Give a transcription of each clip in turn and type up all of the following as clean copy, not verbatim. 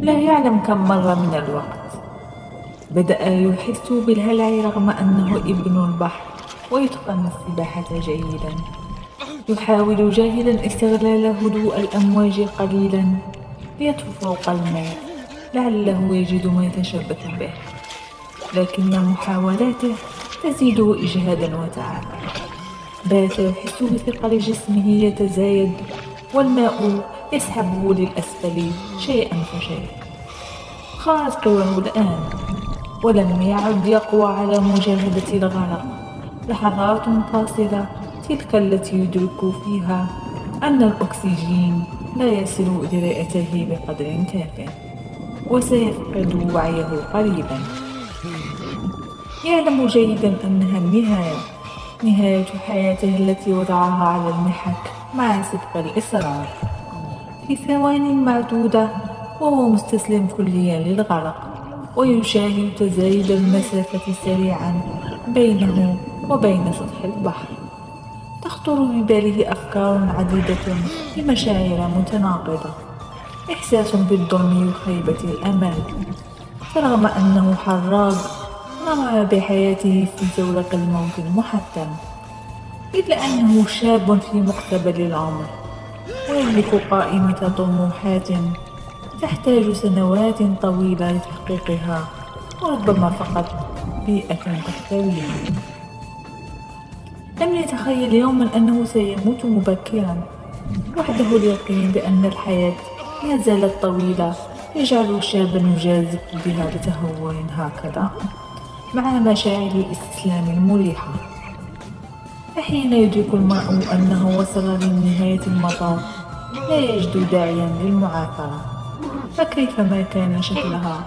لا يعلم كم مر من الوقت. بدأ يحس بالهلع رغم أنه ابن البحر ويتقن السباحة جيدا. يحاول جاهدا استغلال هدوء الأمواج قليلا ليطفو فوق الماء لعله يجد ما يتشبث به، لكن محاولاته تزيده إجهادا وتعبا. بات يحس بثقل جسمه يتزايد والماء يسحبه للأسفل شيئا فشيئا. خارت قواه الآن ولم يعد يقوى على مجاهدة الغرق. لحظات فاصلة تلك التي يدرك فيها أن الأكسجين لا يصل لرئته بقدر كاف وسيفقد وعيه قريبا. يعلم جيدا أنها النهاية، نهاية حياته التي وضعها على المحك مع سبق الإصرار. في ثوان معدودة وهو مستسلم كليا للغرق ويشاهد تزايد المسافة سريعا بينه وبين سطح البحر. تخطر بباله أفكار عديدة بمشاعر متناقضة، إحساس بالظلم وخيبة الأمل. فرغم أنه حراض نما بحياته في زورق الموت المحتم، إلا أنه شاب في مقتبل العمر ويملك قائمة طموحات تحتاج سنوات طويلة لتحقيقها، وربما فقط بيئة تحتويه. لم يتخيل يوما أنه سيموت مبكرا. وحده اليقين بأن الحياة ما زالت طويلة يجعل شابا يجازف بها بتهور هكذا مع مشاعر الاستسلام المريحة. فحين يدرك المرء أنه وصل لنهاية المطاف لا يجد داعيا للمعافرة، فكيفما كان شكلها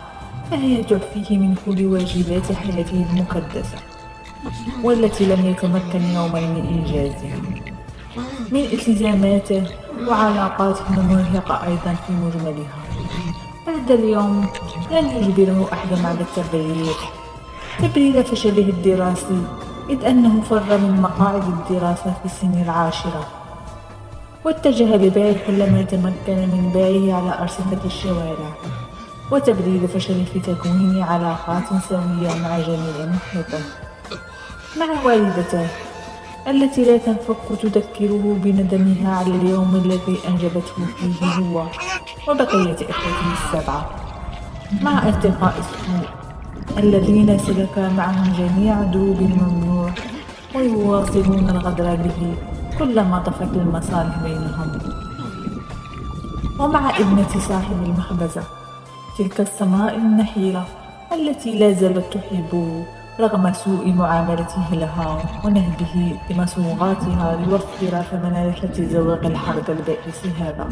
فهي تعفيه من كل واجبات حياته المقدسة والتي لم يتمكن يوما من إنجازها، من التزاماته وعلاقاته المرهقة أيضا في مجملها. بعد اليوم لن يجبره أحد على تبرير فشله الدراسي، إذ أنه فر من مقاعد الدراسة في سن العاشرة واتجه لبيع كل ما تمكن من بيعه على أرصفة الشوارع، وتبرير فشله في تكوين علاقات سوية مع جميع محيطه، مع والدته التي لا تنفك تذكره بندمها على اليوم الذي أنجبته فيه هو وبقية إخوته السبعة، مع أصدقاء السوء الذين سلك معهم جميع دروب الممنوع ويواصلون الغدر به كلما طفت المصالح بينهم، ومع ابنة صاحب المخبزة تلك السمراء النحيلة التي لا زالت تحبه رغم سوء معاملته لها ونهبه بمصوغاتها ليوفر ثمن رحلة زواج الحرب البائس هذا.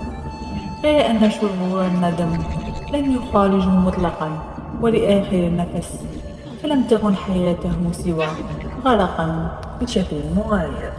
غير أن شعور الندم لم يخالجه مطلقا ولآخر النفس، فلم تكن حياته سوى غرقا بشكل مغاير.